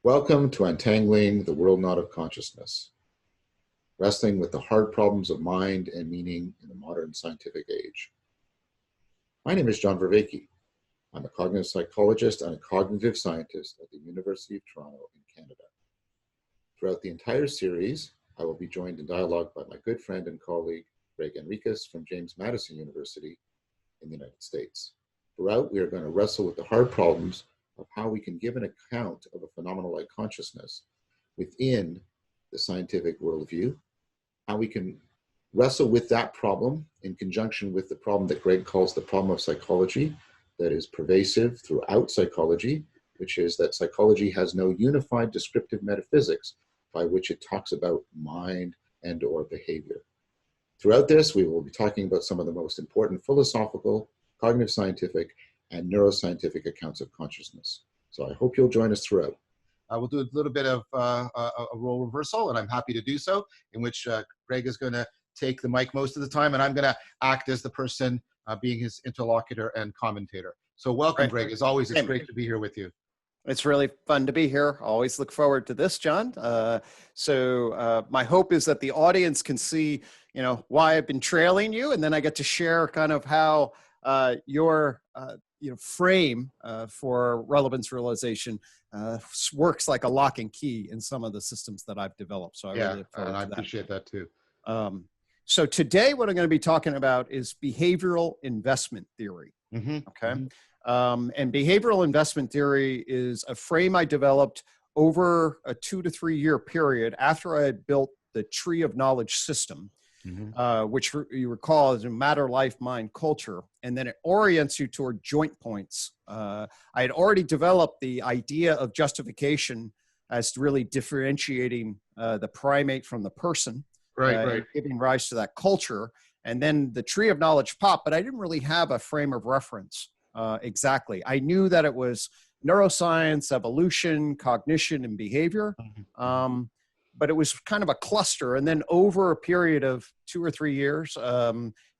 Welcome to Untangling the World Knot of Consciousness, wrestling with the hard problems of mind and meaning in the modern scientific age. My name is John Vervaeke. I'm a cognitive psychologist and a cognitive scientist at the University of Toronto in Canada. Throughout the entire series, I will be joined in dialogue by my good friend and colleague, Gregg from James Madison University in the United States. Throughout, we are going to wrestle with the hard problems of how we can give an account of a phenomenon like consciousness within the scientific worldview, how we can wrestle with that problem in conjunction with the problem that Gregg calls the problem of psychology that is pervasive throughout psychology, which is that psychology has no unified descriptive metaphysics by which it talks about mind and or behavior. Throughout this, we will be talking about some of the most important philosophical, cognitive scientific, and neuroscientific accounts of consciousness. So I hope you'll join us throughout. We'll do a little bit of a role reversal, and I'm happy to do so, in which Gregg is going to take the mic most of the time, and I'm going to act as the person being his interlocutor and commentator. So welcome, Gregg. As always, it's great to be here with you. It's really fun to be here. Always look forward to this, John. So my hope is that the audience can see, why I've been trailing you, and then I get to share kind of how your frame for relevance realization works like a lock and key in some of the systems that I've developed. So I really look forward to that. I appreciate that too. So today what I'm going to be talking about is behavioral investment theory. Mm-hmm. Okay. Mm-hmm. And behavioral investment theory is a frame I developed over a 2 to 3 year period after I had built the tree of knowledge system. Mm-hmm. Which you recall is a matter, life, mind, culture, and then it orients you toward joint points. I had already developed the idea of justification as really differentiating the primate from the person, right. Giving rise to that culture, and then the tree of knowledge popped, but I didn't really have a frame of reference exactly. I knew that it was neuroscience, evolution, cognition, and behavior. Mm-hmm. But it was kind of a cluster. And then over a period of 2 or 3 years,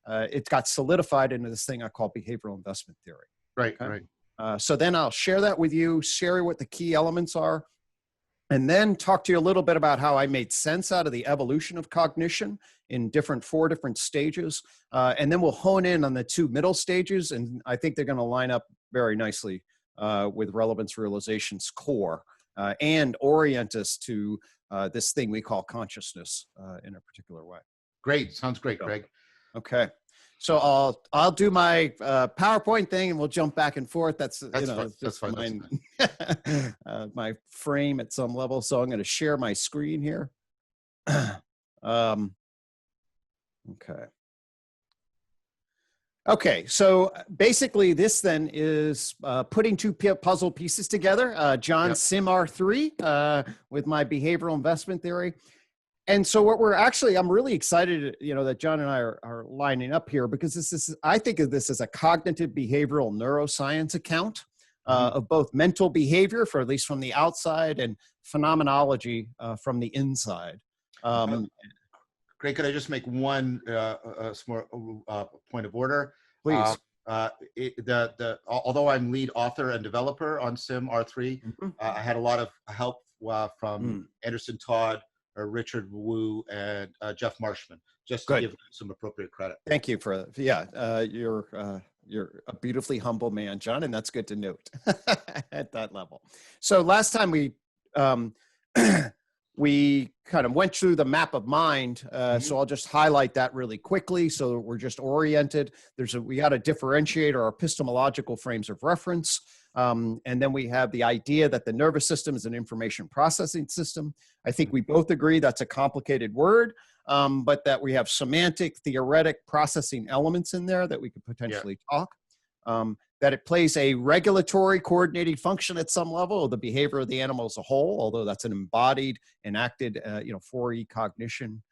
it got solidified into this thing I call behavioral investment theory. Right, okay? right. So then I'll share that with you, share what the key elements are, and then talk to you a little bit about how I made sense out of the evolution of cognition in 4 different stages. And then we'll hone in on the 2 middle stages. And I think they're going to line up very nicely with relevance realization's core and orient us to this thing we call consciousness in a particular way. Great. Sounds great, Gregg. Okay. So I'll do my PowerPoint thing and we'll jump back and forth. That's fine. My frame at some level. So I'm going to share my screen here. Okay, so basically this then is putting 2 puzzle pieces together, John's Sim R3 with my behavioral investment theory. And so what I'm really excited, that John and I are lining up here because I think of this as a cognitive behavioral neuroscience account of both mental behavior, for at least from the outside, and phenomenology from the inside. Gregg, could I just make one small point of order? Please. Although I'm lead author and developer on Sim R3, I had a lot of help from Anderson Todd, Richard Wu, and Jeff Marshman, just to give them some appropriate credit. Thank you for you're a beautifully humble man, John, and that's good to note at that level. So last time we kind of went through the map of mind. So I'll just highlight that really quickly. So we're just oriented. We got to differentiate our epistemological frames of reference. And then we have the idea that the nervous system is an information processing system. I think we both agree that's a complicated word, but that we have semantic, theoretic processing elements in there that we could potentially talk. That it plays a regulatory coordinating function at some level of the behavior of the animal as a whole, although that's an embodied, enacted, 4E cognition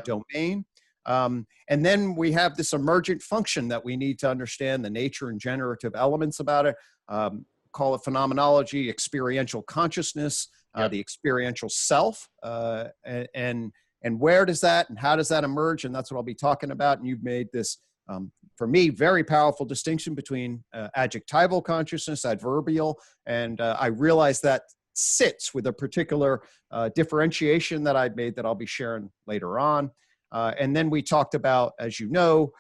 domain. And then we have this emergent function that we need to understand the nature and generative elements about it. Call it phenomenology, experiential consciousness, the experiential self, and where does that and how does that emerge? And that's what I'll be talking about. And you've made this for me, very powerful distinction between adjectival consciousness, adverbial, and I realize that sits with a particular differentiation that I've made that I'll be sharing later on. And then we talked about, as you know,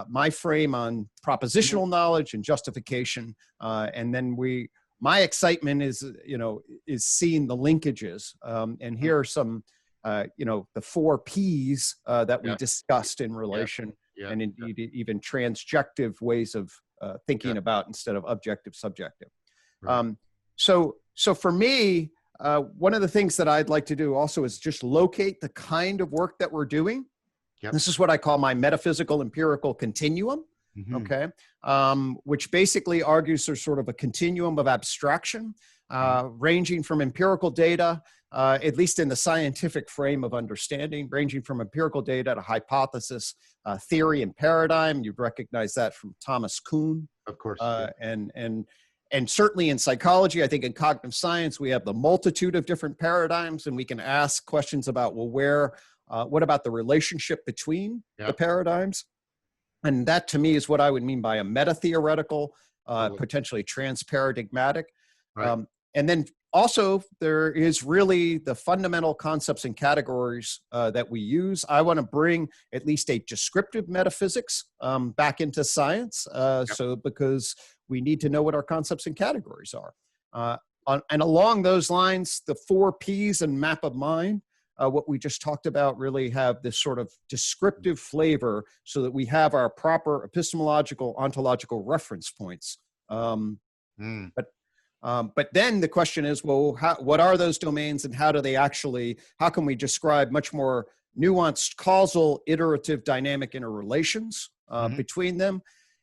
my frame on propositional knowledge and justification. And then my excitement is, is seeing the linkages. And here are some, the 4 Ps that we discussed in relation, and indeed even transjective ways of thinking about instead of objective subjective. Right. So for me, one of the things that I'd like to do also is just locate the kind of work that we're doing. Yep. This is what I call my metaphysical empirical continuum, okay, which basically argues there's sort of a continuum of abstraction, ranging from empirical data, at least in the scientific frame of understanding, ranging from empirical data to hypothesis, theory, and paradigm. You'd recognize that from Thomas Kuhn. Of course. And certainly in psychology, I think in cognitive science, we have the multitude of different paradigms, and we can ask questions about, well, what about the relationship between the paradigms? And that to me is what I would mean by a meta-theoretical, potentially trans-paradigmatic. Right. And then also there is really the fundamental concepts and categories that we use. I want to bring at least a descriptive metaphysics back into science. So because we need to know what our concepts and categories are. And along those lines, the 4 Ps and map of mind, what we just talked about, really have this sort of descriptive flavor so that we have our proper epistemological, ontological reference points. But then the question is, well, what are those domains and how can we describe much more nuanced causal, iterative, dynamic interrelations between them?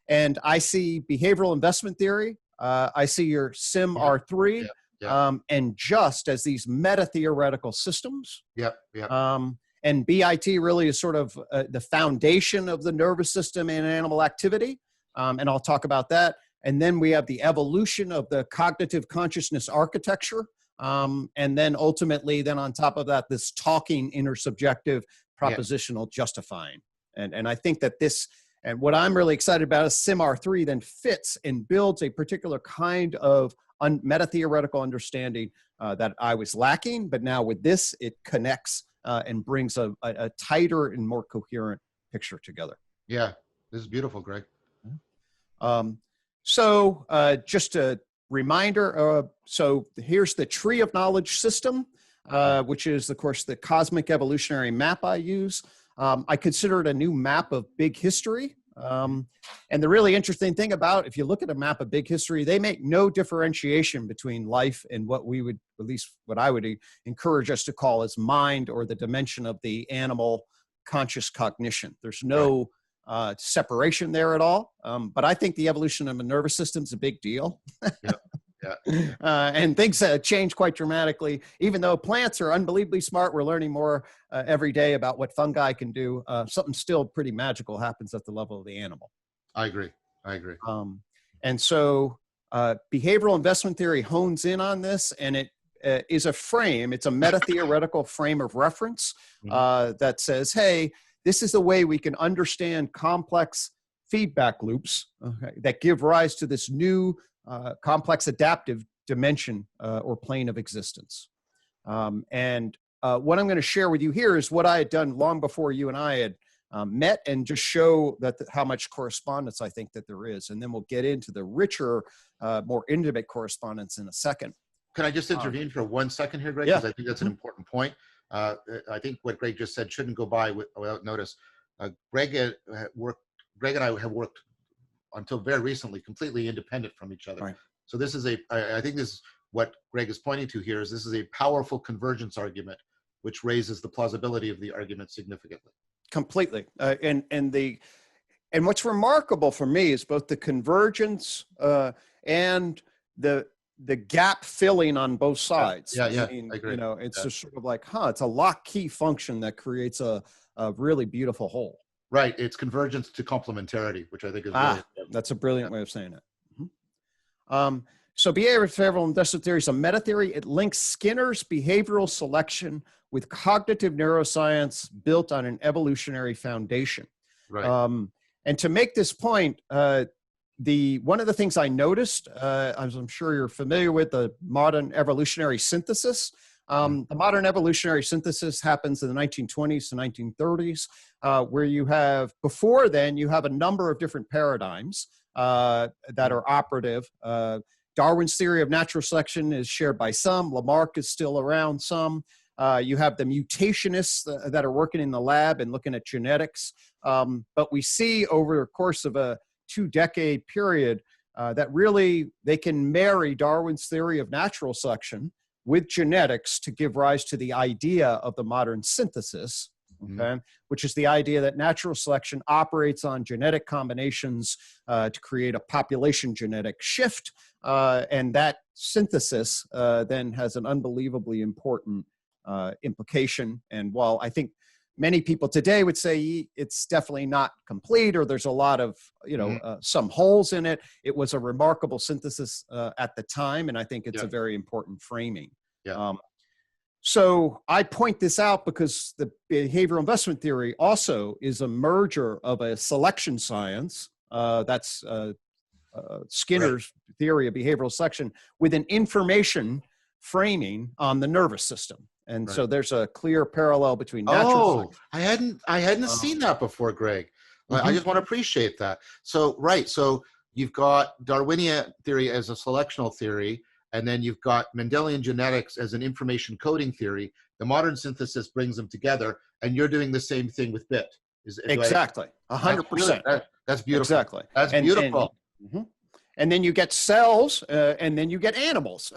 And I see behavioral investment theory. I see your SIM R3 and just as these meta-theoretical systems. And BIT really is sort of the foundation of the nervous system and animal activity. And I'll talk about that. And then we have the evolution of the cognitive consciousness architecture. And then ultimately, then on top of that, this talking intersubjective propositional justifying. And I think that and what I'm really excited about is SIM-R3 then fits and builds a particular kind of meta-theoretical understanding that I was lacking. But now with this, it connects and brings a tighter and more coherent picture together. Yeah, this is beautiful, Greg. So just a reminder, so here's the tree of knowledge system, which is, of course, the cosmic evolutionary map I use. I consider it a new map of big history. And the really interesting thing about, if you look at a map of big history, they make no differentiation between life and what we would, at least what I would encourage us to call as mind, or the dimension of the animal conscious cognition. There's no separation there at all. But I think the evolution of the nervous system is a big deal. And things change quite dramatically. Even though plants are unbelievably smart, we're learning more every day about what fungi can do. Something still pretty magical happens at the level of the animal. I agree. And so behavioral investment theory hones in on this, and it is a frame. It's a meta-theoretical frame of reference that says, hey, this is the way we can understand complex feedback loops that give rise to this new complex adaptive dimension or plane of existence. And what I'm going to share with you here is what I had done long before you and I had met, and just show that how much correspondence I think that there is. And then we'll get into the richer, more intimate correspondence in a second. Can I just intervene for 1 second here, Greg? Because I think that's an important point. I think what Greg just said shouldn't go by without notice. Greg and I have worked until very recently completely independent from each other. Right. So this is I think this is what Greg is pointing to here, is this is a powerful convergence argument, which raises the plausibility of the argument significantly. Completely. And what's remarkable for me is both the convergence and the gap filling on both sides. I agree. It's just sort of like, it's a lock key function that creates a really beautiful whole. Right. It's convergence to complementarity, which I think is really that's a brilliant way of saying it. So behavioral investment theory is a meta theory. It links Skinner's behavioral selection with cognitive neuroscience built on an evolutionary foundation. Right. And to make this point, one of the things I noticed, as I'm sure you're familiar with, the modern evolutionary synthesis. The modern evolutionary synthesis happens in the 1920s to 1930s, where you have, before then, you have a number of different paradigms that are operative. Darwin's theory of natural selection is shared by some. Lamarck is still around some. You have the mutationists that are working in the lab and looking at genetics. But we see over the course of a 2-decade period that really they can marry Darwin's theory of natural selection with genetics to give rise to the idea of the modern synthesis, okay, which is the idea that natural selection operates on genetic combinations to create a population genetic shift. And that synthesis then has an unbelievably important implication. And while I think many people today would say it's definitely not complete, or there's a lot of, some holes in it, it was a remarkable synthesis at the time. And I think it's a very important framing. So I point this out because the behavioral investment theory also is a merger of a selection science, that's Skinner's theory of behavioral selection, with an information framing on the nervous system. And so there's a clear parallel between natural selection. I hadn't seen that before, Greg. I just want to appreciate that. So you've got Darwinian theory as a selectional theory, and then you've got Mendelian genetics as an information coding theory. The modern synthesis brings them together, and you're doing the same thing with BIT. Exactly, 100%. That's beautiful. Exactly. That's beautiful. And then you get cells, and then you get animals.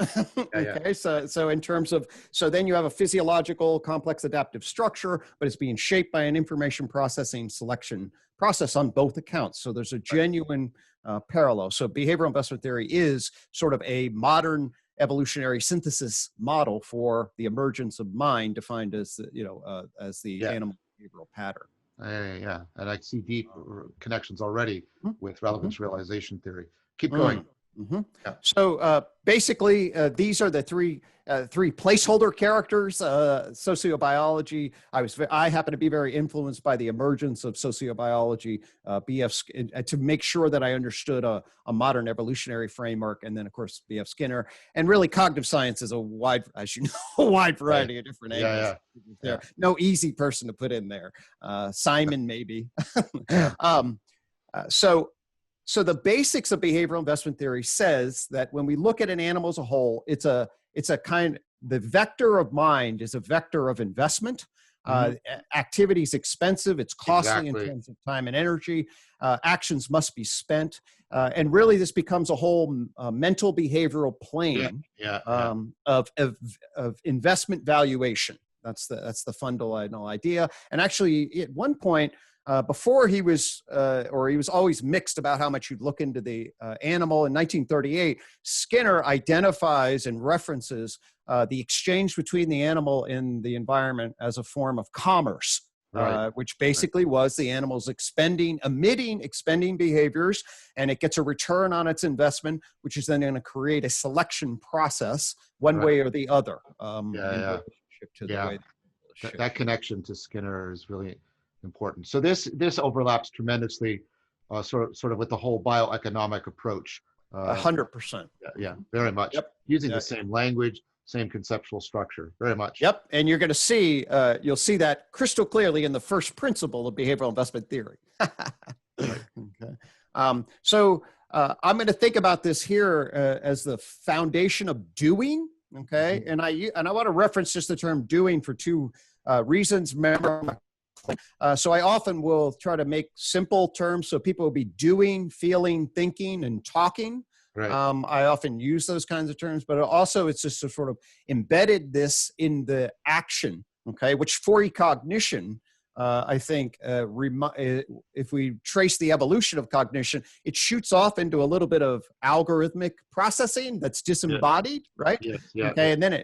Okay, so in terms of, so then you have a physiological complex adaptive structure, but it's being shaped by an information processing selection process on both accounts. So there's a genuine parallel. So behavioral investment theory is sort of a modern evolutionary synthesis model for the emergence of mind, defined as the animal behavioral pattern. And I see deep connections already with relevance realization theory. Keep going. So basically, these are the three placeholder characters. Sociobiology. I happen to be very influenced by the emergence of sociobiology, to make sure that I understood a modern evolutionary framework, and then of course B.F. Skinner, and really cognitive science is a wide variety of different angles. No easy person to put in there. Simon maybe. So the basics of behavioral investment theory says that when we look at an animal as a whole, the vector of mind is a vector of investment. Activity is expensive, it's costly in terms of time and energy. Actions must be spent. And really this becomes a whole mental behavioral plane of investment valuation. That's the fundamental idea. And actually at one point, before he was always mixed about how much you'd look into the animal. In 1938, Skinner identifies and references the exchange between the animal and the environment as a form of commerce, which basically was the animal's expending behaviors, and it gets a return on its investment, which is then going to create a selection process one way or the other. That connection to Skinner is really important. So this overlaps tremendously, sort of with the whole bioeconomic approach. 100%. Very much. Using the same language, same conceptual structure, very much. And you're going to see, you'll see that crystal clearly in the first principle of behavioral investment theory. So I'm going to think about this here as the foundation of doing. Okay, and I want to reference just the term doing for two reasons. Remember. So I often will try to make simple terms so people will be doing, feeling, thinking, and talking. I often use those kinds of terms, but also it's just a sort of embedded this in the action, okay, which for cognition, I think if we trace the evolution of cognition, it shoots off into a little bit of algorithmic processing that's disembodied, right? Okay, and then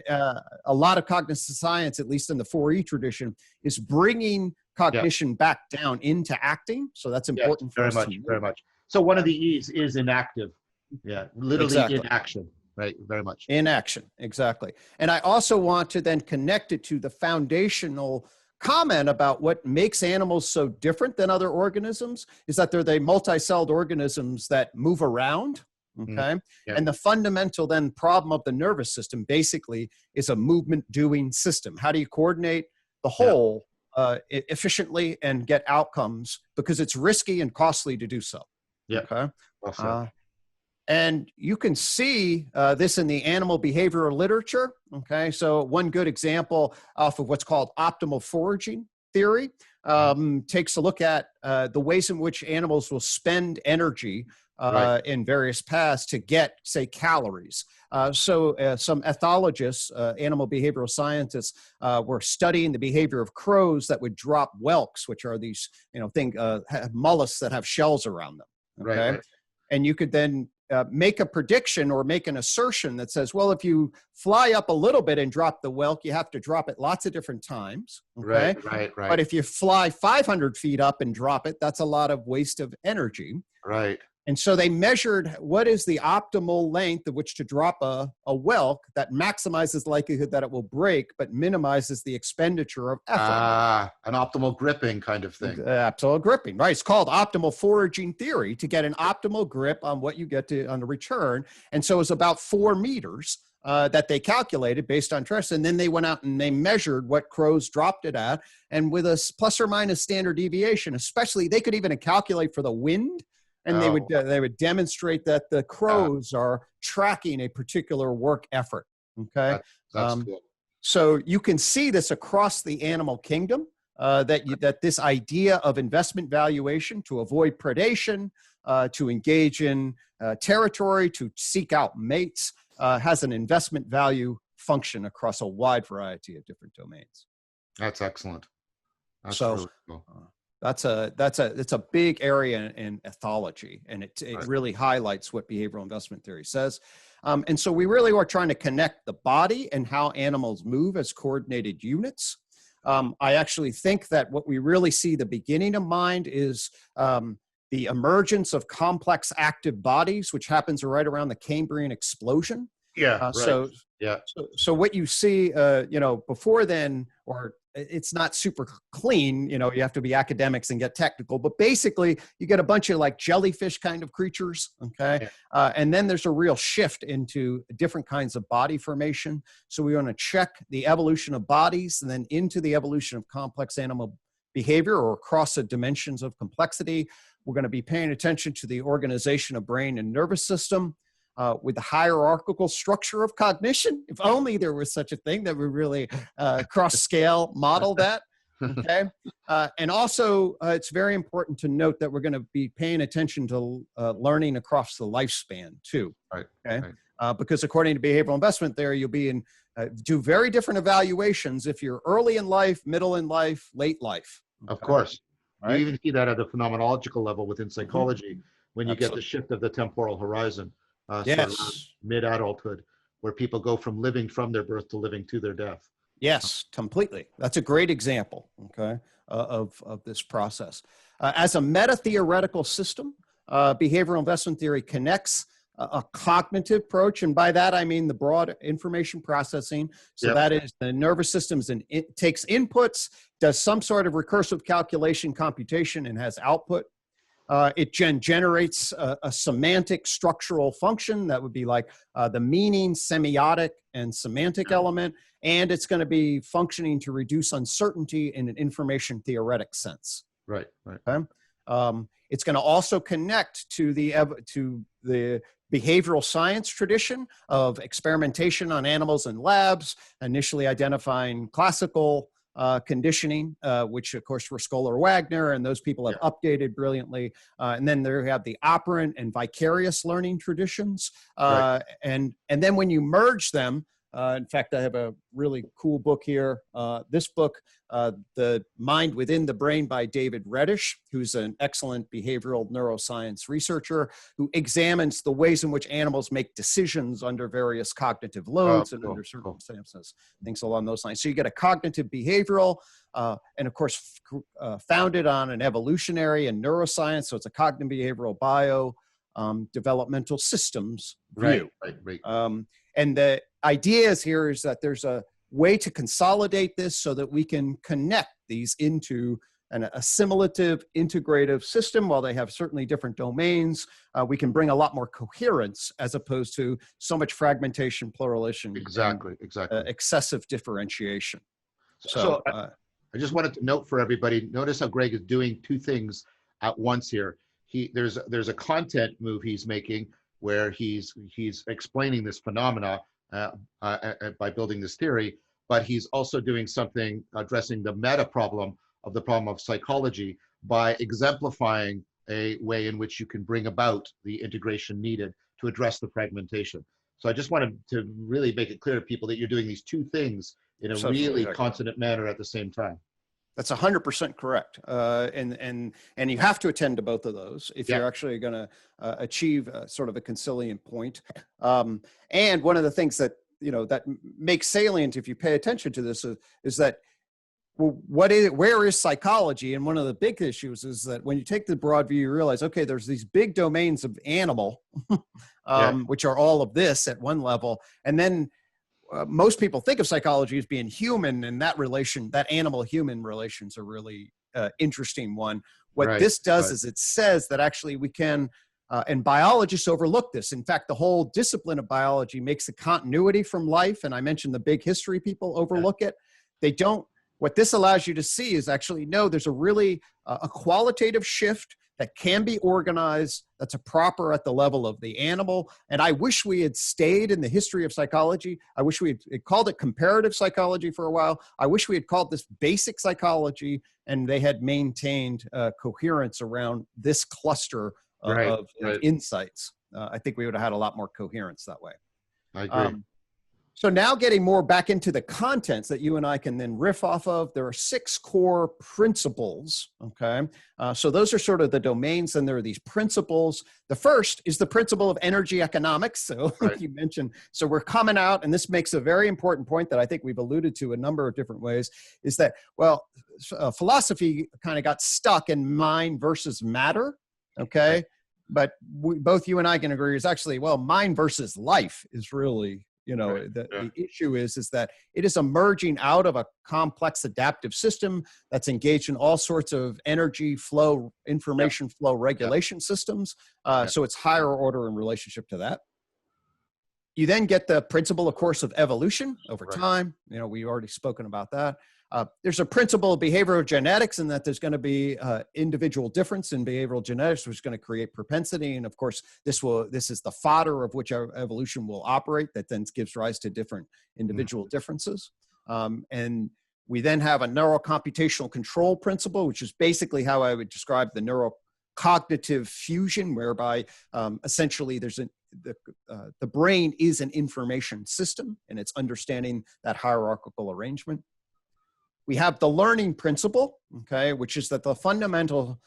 a lot of cognitive science, at least in the 4E tradition, is bringing cognition back down into acting. So that's important for us. Very much. So one of the E's is inactive. Literally in action. Right, very much. In action, exactly. And I also want to then connect it to the foundational comment about what makes animals so different than other organisms is that they're the multi-celled organisms that move around. Okay. Yeah. And the fundamental then problem of the nervous system basically is a movement doing system. How do you coordinate the whole efficiently and get outcomes, because it's risky and costly to do so. Yeah. Okay. Well, and you can see this in the animal behavioral literature. Okay. So one good example off of what's called optimal foraging theory takes a look at the ways in which animals will spend energy in various paths to get, say, calories. So some ethologists, animal behavioral scientists, were studying the behavior of crows that would drop whelks, which are these, mollusks that have shells around them. Okay. Right. And you could then make a prediction or make an assertion that says, well, if you fly up a little bit and drop the whelk, you have to drop it lots of different times. Okay. Right. But if you fly 500 feet up and drop it, that's a lot of waste of energy. Right. And so they measured what is the optimal length of which to drop a whelk that maximizes the likelihood that it will break, but minimizes the expenditure of effort. An optimal gripping kind of thing. Absolute gripping, right? It's called optimal foraging theory, to get an optimal grip on what you get on the return. And so it's about 4 meters that they calculated based on trust. And then they went out and they measured what crows dropped it at. And with a plus or minus standard deviation, especially, they could even calculate for the wind. And they would demonstrate that the crows are tracking a particular work effort. Okay, that's cool. So you can see this across the animal kingdom. That this idea of investment valuation to avoid predation, to engage in territory, to seek out mates, has an investment value function across a wide variety of different domains. That's excellent. That's so. Really cool. It's a big area in ethology, and it really highlights what behavioral investment theory says. And so we really are trying to connect the body and how animals move as coordinated units. I actually think that what we really see the beginning of mind is the emergence of complex active bodies, which happens right around the Cambrian explosion. Yeah. So what you see, before then, or it's not super clean, you have to be academics and get technical, but basically you get a bunch of like jellyfish kind of creatures. Okay. Yeah. And then there's a real shift into different kinds of body formation. So we want to check the evolution of bodies and then into the evolution of complex animal behavior, or across the dimensions of complexity. We're going to be paying attention to the organization of brain and nervous system. With the hierarchical structure of cognition. If only there was such a thing that would really cross-scale model that. Okay. And also, it's very important to note that we're going to be paying attention to learning across the lifespan too. Right. Okay. Because according to behavioral investment theory, you'll be do very different evaluations if you're early in life, middle in life, late life. Okay? Of course. Right? You even see that at the phenomenological level within psychology, when you Absolutely. get the shift of the temporal horizon. Yes. Sort of mid-adulthood, where people go from living from their birth to living to their death. Yes, completely. That's a great example, okay, of this process. As a meta-theoretical system, behavioral investment theory connects a cognitive approach, and by that I mean the broad information processing. So that is the nervous system, it takes inputs, does some sort of recursive calculation computation, and has output. It generates a semantic structural function that would be like the meaning, semiotic, and semantic element, and it's going to be functioning to reduce uncertainty in an information theoretic sense. Right. Okay? It's going to also connect to the behavioral science tradition of experimentation on animals in labs, initially identifying classical conditioning, which of course were Scholar Wagner, and those people have updated brilliantly. And then there have the operant and vicarious learning traditions. And then when you merge them, in fact, I have a really cool book here. This book, The Mind Within the Brain by David Reddish, who's an excellent behavioral neuroscience researcher who examines the ways in which animals make decisions under various cognitive loads and under circumstances, things along those lines. So you get a cognitive behavioral, and of course, founded on an evolutionary and neuroscience. So it's a cognitive behavioral bio developmental systems view. Right. And the idea here is that there's a way to consolidate this so that we can connect these into an assimilative, integrative system. While they have certainly different domains, we can bring a lot more coherence as opposed to so much fragmentation, pluralization, Exactly. excessive differentiation. So I just wanted to note for everybody, notice how Gregg is doing two things at once here. There's a content move he's making where he's explaining this phenomena by building this theory, but he's also doing something addressing the meta problem of the problem of psychology by exemplifying a way in which you can bring about the integration needed to address the fragmentation. So I just wanted to really make it clear to people that you're doing these two things in a really consonant manner at the same time. That's 100% correct. And you have to attend to both of those if you're actually going to achieve sort of a conciliant point. And one of the things that, that makes salient, if you pay attention to this, is that, well, where is psychology? And one of the big issues is that when you take the broad view, you realize, okay, there's these big domains of animal, which are all of this at one level. And then most people think of psychology as being human, and that animal-human relations are really interesting one. What this does is it says that actually we can, and biologists overlook this. In fact, the whole discipline of biology makes a continuity from life, and I mentioned the big history people overlook it. They don't. What this allows you to see is actually, no, there's a really a qualitative shift that can be organized, that's a proper at the level of the animal. And I wish we had stayed in the history of psychology. I wish we had called it comparative psychology for a while. I wish we had called this basic psychology, and they had maintained coherence around this cluster of insights. I think we would have had a lot more coherence that way. I agree. So now getting more back into the contents that you and I can then riff off of, there are 6 core principles, okay? So those are sort of the domains, and there are these principles. The first is the principle of energy economics. So you mentioned, so we're coming out, and this makes a very important point that I think we've alluded to a number of different ways, is that, well, philosophy kind of got stuck in mind versus matter, okay? But both you and I can agree is actually, well, mind versus life is really, the issue is that it is emerging out of a complex adaptive system that's engaged in all sorts of energy flow, information flow regulation systems. So it's higher order in relationship to that. You then get the principle, of course, of evolution over time. We've already spoken about that. There's a principle of behavioral genetics, in that there's going to be individual difference in behavioral genetics, which is going to create propensity. And of course, this is the fodder of which our evolution will operate, that then gives rise to different individual differences. And we then have a neurocomputational control principle, which is basically how I would describe the neurocognitive fusion, whereby essentially there's the brain is an information system, and it's understanding that hierarchical arrangement. We have the learning principle, okay, which is that the fundamental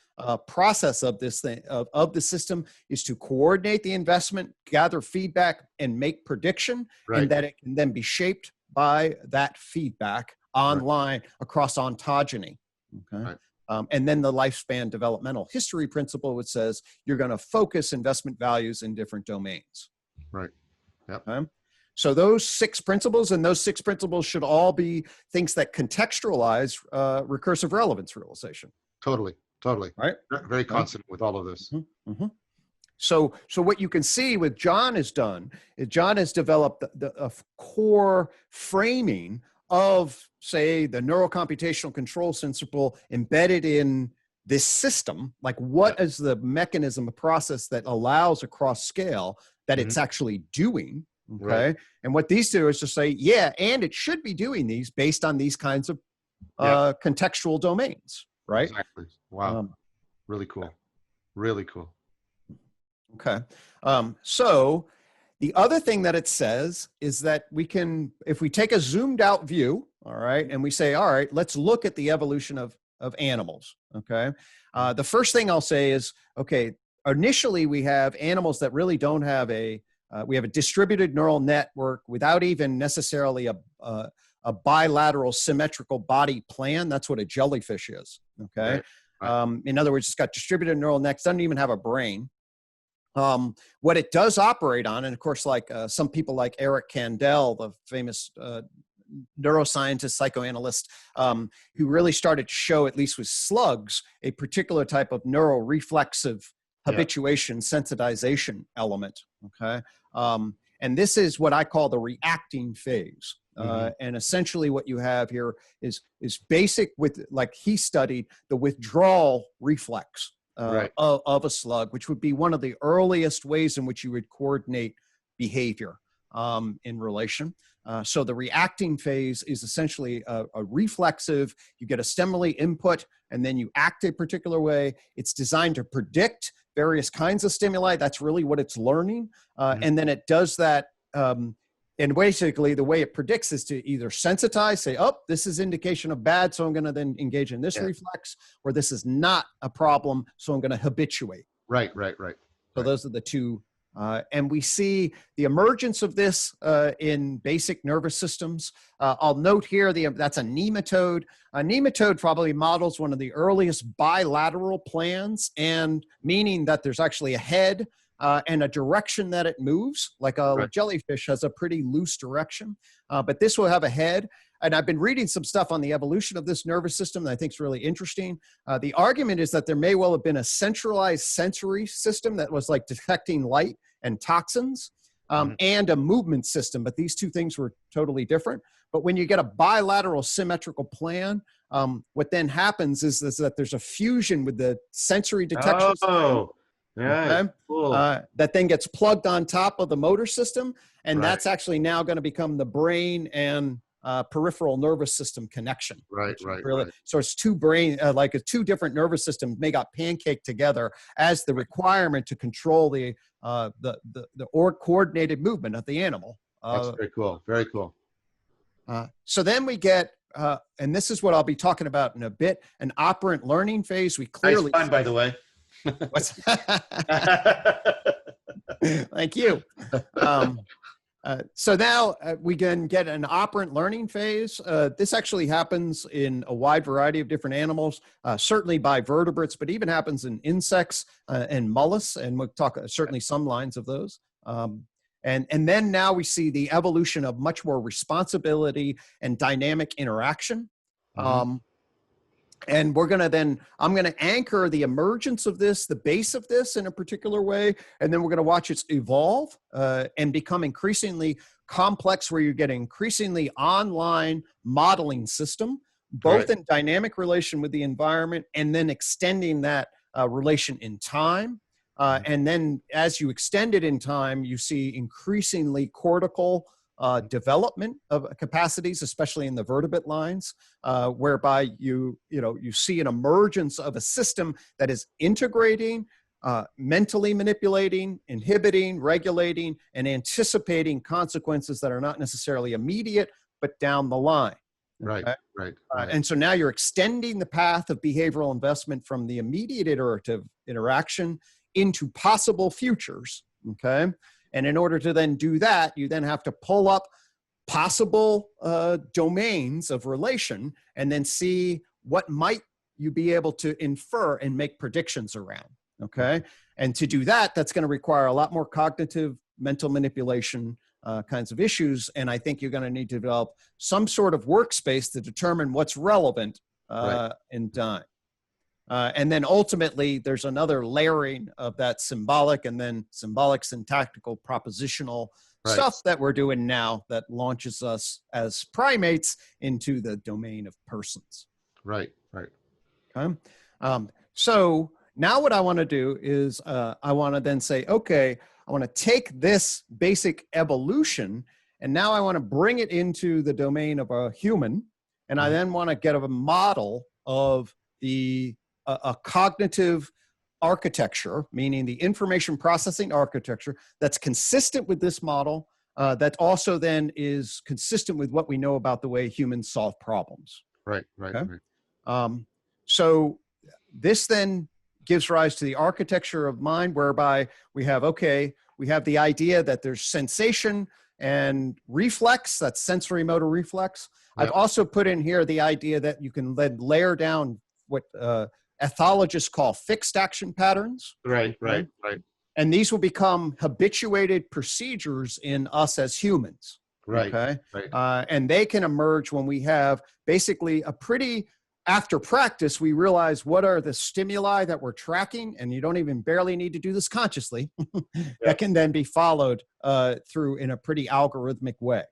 process of this thing, of the system, is to coordinate the investment, gather feedback, and make prediction, and that it can then be shaped by that feedback online across ontogeny, okay? And then the lifespan developmental history principle, which says you're going to focus investment values in different domains. Okay? So those 6 principles, and those 6 principles should all be things that contextualize recursive relevance realization. Totally. Right? Very consonant with all of this. So what you can see with John has done is John has developed a core framing of, say, the neurocomputational control principle embedded in this system. Like, what is the mechanism, the process that allows across scale that it's actually doing? Okay. And what these do is to say, and it should be doing these based on these kinds of contextual domains, right? Exactly. Wow. Really cool. Okay. So the other thing that it says is that we can, if we take a zoomed out view, all right, and we say, all right, let's look at the evolution of animals, okay? The first thing I'll say is, okay, initially we have animals that really don't have we have a distributed neural network without even necessarily a bilateral symmetrical body plan. That's what a jellyfish is, okay? In other words, it's got distributed neural nets, doesn't even have a brain. What it does operate on, and of course, like some people like Eric Kandel, the famous neuroscientist, psychoanalyst, who really started to show, at least with slugs, a particular type of neuroreflexive habituation sensitization element. Okay. And this is what I call the reacting phase. And essentially what you have here is basic with, like he studied, the withdrawal reflex of a slug, which would be one of the earliest ways in which you would coordinate behavior in relation. So the reacting phase is essentially a reflexive, you get a stimuli input and then you act a particular way. It's designed to predict various kinds of stimuli. That's really what it's learning. And then it does that. And basically the way it predicts is to either sensitize, say, oh, this is indication of bad, so I'm going to then engage in this reflex, or this is not a problem, so I'm going to habituate. Right. So those are the two. And we see the emergence of this in basic nervous systems. I'll note here, that's a nematode. A nematode probably models one of the earliest bilateral plans, and meaning that there's actually a head and a direction that it moves, like a jellyfish has a pretty loose direction. But this will have a head. And I've been reading some stuff on the evolution of this nervous system that I think is really interesting. The argument is that there may well have been a centralized sensory system that was like detecting light and toxins, and a movement system, but these two things were totally different. But when you get a bilateral symmetrical plan, what then happens is that there's a fusion with the sensory detection system. Yeah, cool. That then gets plugged on top of the motor system, and that's actually now going to become the brain and peripheral nervous system connection. Right. So it's two two different nervous systems may got pancaked together as the requirement to control the coordinated movement of the animal. That's very cool. Very cool. So then we get, and this is what I'll be talking about in a bit, an operant learning phase. We clearly nice fun, by the way. Thank you. So now we can get an operant learning phase. This actually happens in a wide variety of different animals, certainly by vertebrates, but even happens in insects and mollusks, and we'll talk certainly some lines of those. And then now we see the evolution of much more responsibility and dynamic interaction. And we're going to I'm going to anchor the emergence of this, the base of this in a particular way. And then we're going to watch it evolve and become increasingly complex, where you get increasingly online modeling system, both in dynamic relation with the environment and then extending that relation in time. And then as you extend it in time, you see increasingly cortical development of capacities, especially in the vertebrate lines, whereby you see an emergence of a system that is integrating, mentally manipulating, inhibiting, regulating, and anticipating consequences that are not necessarily immediate, but down the line. Right. And so now you're extending the path of behavioral investment from the immediate iterative interaction into possible futures. Okay. And in order to then do that, you then have to pull up possible domains of relation and then see what might you be able to infer and make predictions around, okay? And to do that, that's going to require a lot more cognitive, mental manipulation kinds of issues, and I think you're going to need to develop some sort of workspace to determine what's relevant in time. And then ultimately, there's another layering of that symbolic and then symbolic, syntactical, propositional stuff that we're doing now that launches us as primates into the domain of persons. Right. Okay. So now what I want to do is I want to then say, okay, I want to take this basic evolution and now I want to bring it into the domain of a human. And I then want to get a model of a cognitive architecture, meaning the information processing architecture that's consistent with this model, that also then is consistent with what we know about the way humans solve problems. Right. So this then gives rise to the architecture of mind, whereby we have the idea that there's sensation and reflex, that's sensory motor reflex. Yep. I've also put in here the idea that you can then layer down what ethologists call fixed action patterns. Right. And these will become habituated procedures in us as humans. Right. Okay. Right. And they can emerge when we have basically after practice, we realize what are the stimuli that we're tracking, and you don't even barely need to do this consciously. That can then be followed through in a pretty algorithmic way.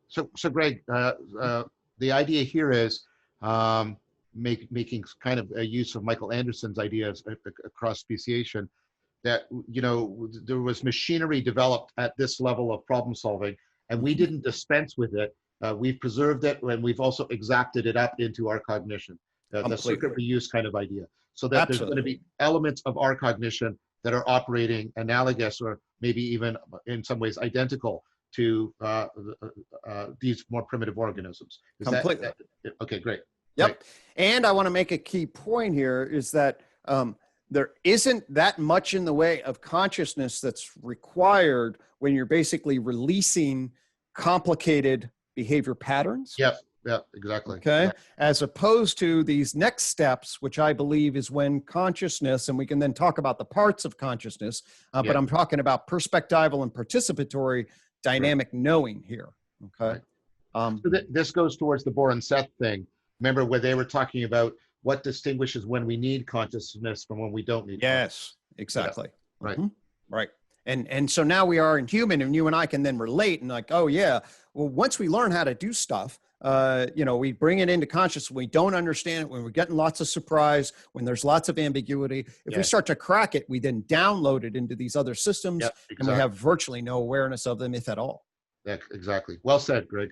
So Greg, the idea here is making kind of a use of Michael Anderson's ideas across speciation, that, you know, there was machinery developed at this level of problem solving, and we didn't dispense with it. We've preserved it, and we've also exacted it up into our cognition, the circuit reuse kind of idea, so that there's going to be elements of our cognition that are operating analogous, or maybe even in some ways identical to these more primitive organisms. Completely. Okay, great. Yep. Great. And I want to make a key point here is that there isn't that much in the way of consciousness that's required when you're basically releasing complicated behavior patterns. Yep. Yeah, exactly. Okay. Yeah. As opposed to these next steps, which I believe is when consciousness, and we can then talk about the parts of consciousness, but I'm talking about perspectival and participatory dynamic knowing here. Okay. Right. So this goes towards the Bohr and Seth thing. Remember where they were talking about what distinguishes when we need consciousness from when we don't need consciousness. Exactly. Yeah. Right. Right. And so now we are in human, and you and I can then relate and like, oh yeah, well, once we learn how to do stuff, you know, we bring it into consciousness. We don't understand it when we're getting lots of surprise, when there's lots of ambiguity. If we start to crack it, we then download it into these other systems, and we have virtually no awareness of them, if at all. Yeah, exactly. Well said, Greg.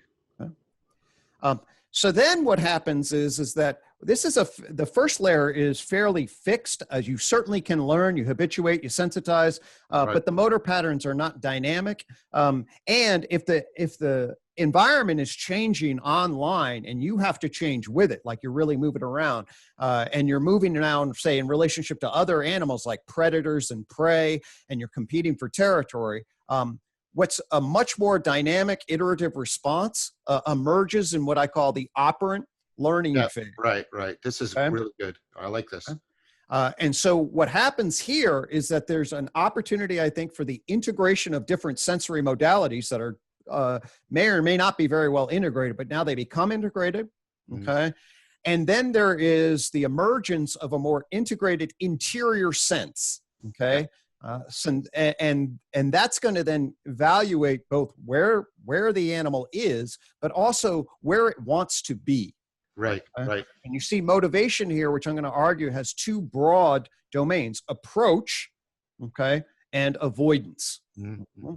So then what happens is that this is the first layer is fairly fixed, as you certainly can learn, you habituate, you sensitize, but the motor patterns are not dynamic. And if the environment is changing online and you have to change with it, like you're really moving around, and you're moving around, say, in relationship to other animals like predators and prey, and you're competing for territory, what's a much more dynamic, iterative response emerges in what I call the operant learning phase. Right. This is really good. I like this. And so what happens here is that there's an opportunity, I think, for the integration of different sensory modalities that are may or may not be very well integrated, but now they become integrated. Okay. And then there is the emergence of a more integrated interior sense. Okay. And that's going to then evaluate both where the animal is, but also where it wants to be. Right. And you see motivation here, which I'm going to argue has two broad domains: approach, okay, and avoidance. Mm-hmm.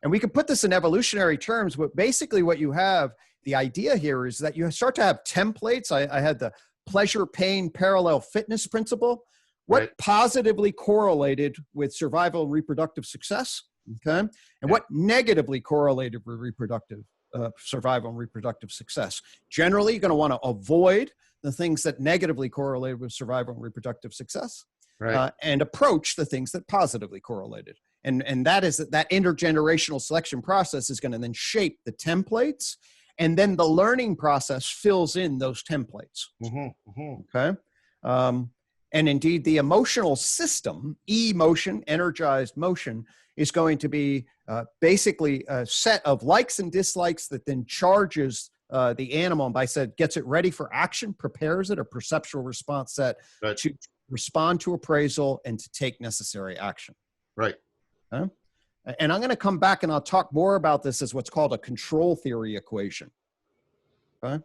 And we can put this in evolutionary terms, but basically what you have, the idea here is that you start to have templates. I had the pleasure, pain, parallel fitness principle. What positively correlated with survival and reproductive success, okay? And what negatively correlated with reproductive survival and reproductive success. Generally, you're going to want to avoid the things that negatively correlated with survival and reproductive success, and approach the things that positively correlated. And that is that intergenerational selection process is going to then shape the templates, and then the learning process fills in those templates. Okay. And indeed, the emotional system, emotion, energized motion, is going to be basically a set of likes and dislikes that then charges the animal, and by said gets it ready for action, prepares it, a perceptual response set to respond to appraisal and to take necessary action. Right. And I'm going to come back and I'll talk more about this as what's called a control theory equation. Okay.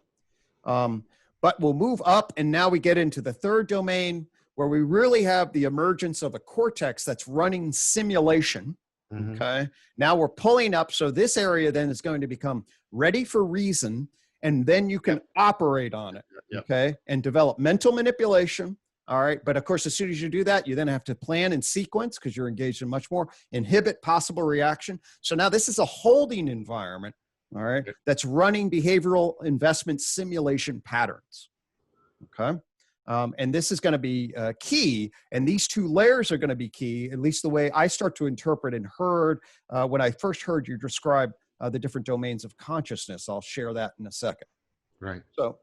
But we'll move up, and now we get into the third domain, where we really have the emergence of a cortex that's running simulation. Okay. Now we're pulling up. So this area then is going to become ready for reason, and then you can operate on it. Okay. And develop mental manipulation. All right. But of course, as soon as you do that, you then have to plan and sequence, because you're engaged in much more, inhibit possible reaction. So now this is a holding environment. All right. That's running behavioral investment simulation patterns. Okay. And this is going to be key. And these two layers are going to be key, at least the way I start to interpret and heard when I first heard you describe the different domains of consciousness. I'll share that in a second. Right. So,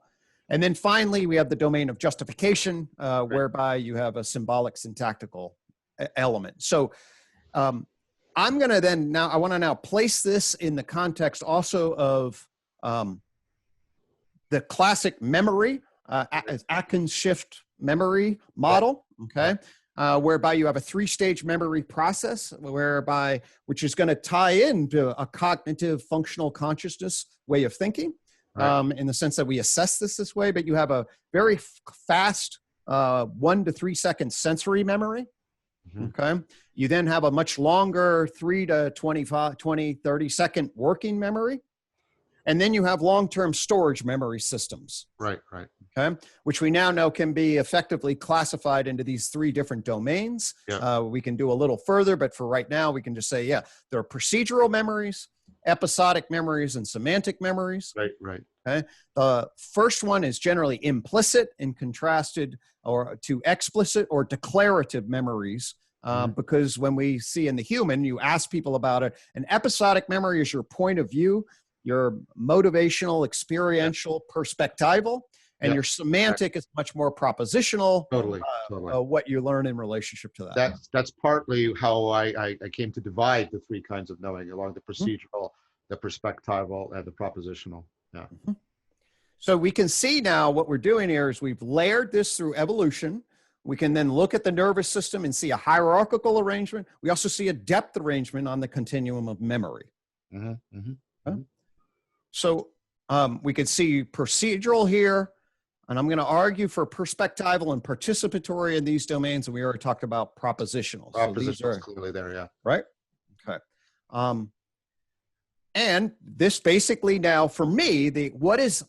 and then finally, we have the domain of justification, whereby you have a symbolic syntactical element. So I'm going to then now, I want to now place this in the context also of the classic memory, Atkins shift memory model, okay? Whereby you have a 3-stage memory process, which is going to tie into a cognitive functional consciousness way of thinking, in the sense that we assess this way, but you have a very fast 1 to 3 second sensory memory. Okay. You then have a much longer 3 to 30 second working memory. And then you have long-term storage memory systems. Right. Okay. Which we now know can be effectively classified into these 3 different domains. Yeah. We can do a little further, but for right now, we can just say, yeah, there are procedural memories, episodic memories, and semantic memories. Right. Okay. The first one is generally implicit and contrasted to explicit or declarative memories. Because when we see in the human, you ask people about it. An episodic memory is your point of view, your motivational, experiential, perspectival, and your semantic is much more propositional. Totally. What you learn in relationship to that. That's partly how I came to divide the 3 kinds of knowing along the procedural, the perspectival, and the propositional. Yeah. So we can see now what we're doing here is we've layered this through evolution. We can then look at the nervous system and see a hierarchical arrangement. We also see a depth arrangement on the continuum of memory. So we can see procedural here, and I'm going to argue for perspectival and participatory in these domains, and we already talked about propositional. So these are clearly there, yeah. Right? Okay. And this basically now, for me, what is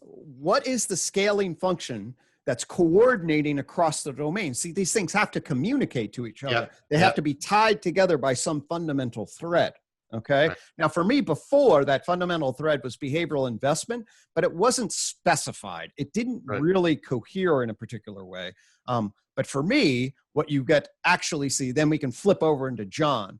the scaling function that's coordinating across the domain? See, these things have to communicate to each other. They have to be tied together by some fundamental thread. Okay. Right. Now, for me, before, that fundamental thread was behavioral investment, but it wasn't specified. It didn't really cohere in a particular way. But for me, what you get actually see, then we can flip over into John,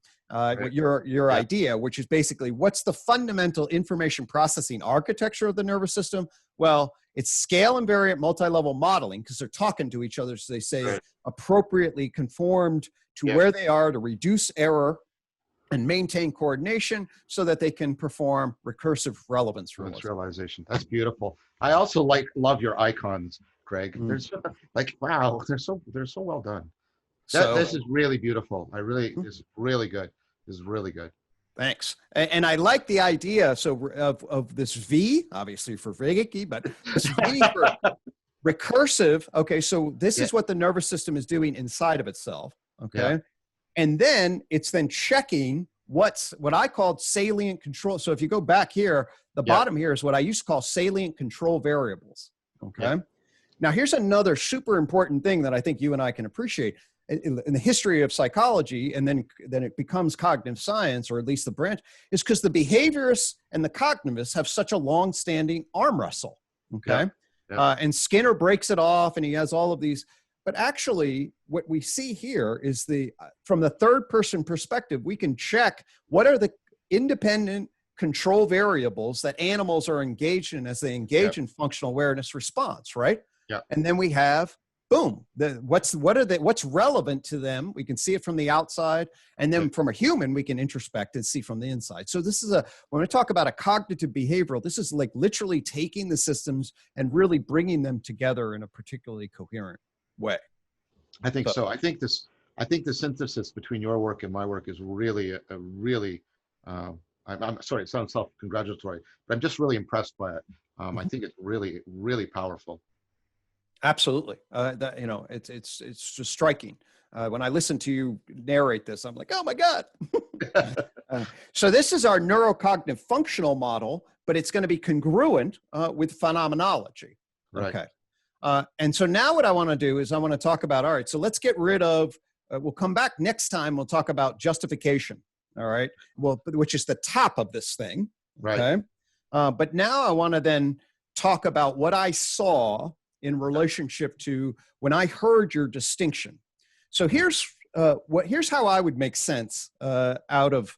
your idea, which is basically what's the fundamental information processing architecture of the nervous system? Well, it's scale invariant multi-level modeling, because they're talking to each other, so they say appropriately conformed to where they are to reduce error and maintain coordination so that they can perform recursive relevance realization. That's beautiful. I also love your icons, Gregg. They're so, wow, they're so well done. This is really beautiful. This is really good. This is really good. Thanks. And I like the idea of this V, obviously for Vervaeke, but this V for recursive. Okay, so this is what the nervous system is doing inside of itself. Okay. Yeah. And then it's then checking what I called salient control. So if you go back here, the bottom here is what I used to call salient control variables. Okay. Yeah. Now here's another super important thing that I think you and I can appreciate in the history of psychology, and then it becomes cognitive science, or at least the branch, is because the behaviorists and the cognitivists have such a long-standing arm wrestle. Okay. Yeah. Yeah. And Skinner breaks it off, and he has all of these. But actually, what we see here is from the third person perspective, we can check what are the independent control variables that animals are engaged in as they engage in functional awareness response, right? Yeah. And then we have, boom, what's relevant to them. We can see it from the outside, and then from a human, we can introspect and see from the inside. So this is when we talk about a cognitive behavioral, this is like literally taking the systems and really bringing them together in a particularly coherent way. I think so. I think the synthesis between your work and my work is really I'm sorry, it sounds self-congratulatory, but I'm just really impressed by it. I think it's really, really powerful. Absolutely. It's just striking. When I listen to you narrate this, I'm like, oh my God. So this is our neurocognitive functional model, but it's going to be congruent with phenomenology. Right. Okay. And so now what I want to do is I want to talk about, all right, so let's get rid of, we'll come back next time. We'll talk about justification. All right. Well, which is the top of this thing. Right. Okay. But now I want to then talk about what I saw in relationship to when I heard your distinction. So here's how I would make sense out of,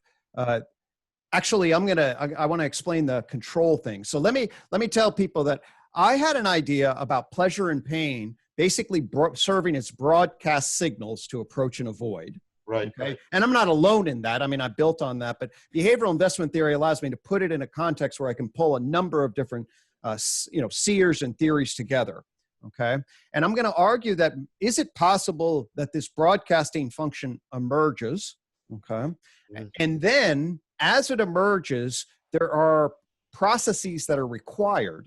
actually, I want to explain the control thing. So let me tell people that I had an idea about pleasure and pain basically serving as broadcast signals to approach and avoid. Right. Okay. Right. And I'm not alone in that. I mean, I built on that, but behavioral investment theory allows me to put it in a context where I can pull a number of different, seers and theories together. Okay. And I'm going to argue that, is it possible that this broadcasting function emerges? Okay. And then as it emerges, there are processes that are required,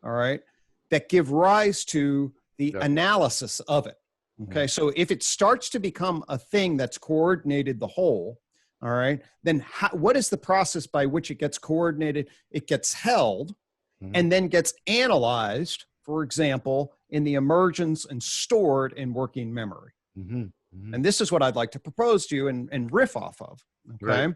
all right, that give rise to the analysis of it. Okay, so if it starts to become a thing that's coordinated the whole, all right, then what is the process by which it gets coordinated? It gets held and then gets analyzed, for example, in the emergence and stored in working memory. And this is what I'd like to propose to you and riff off of, okay,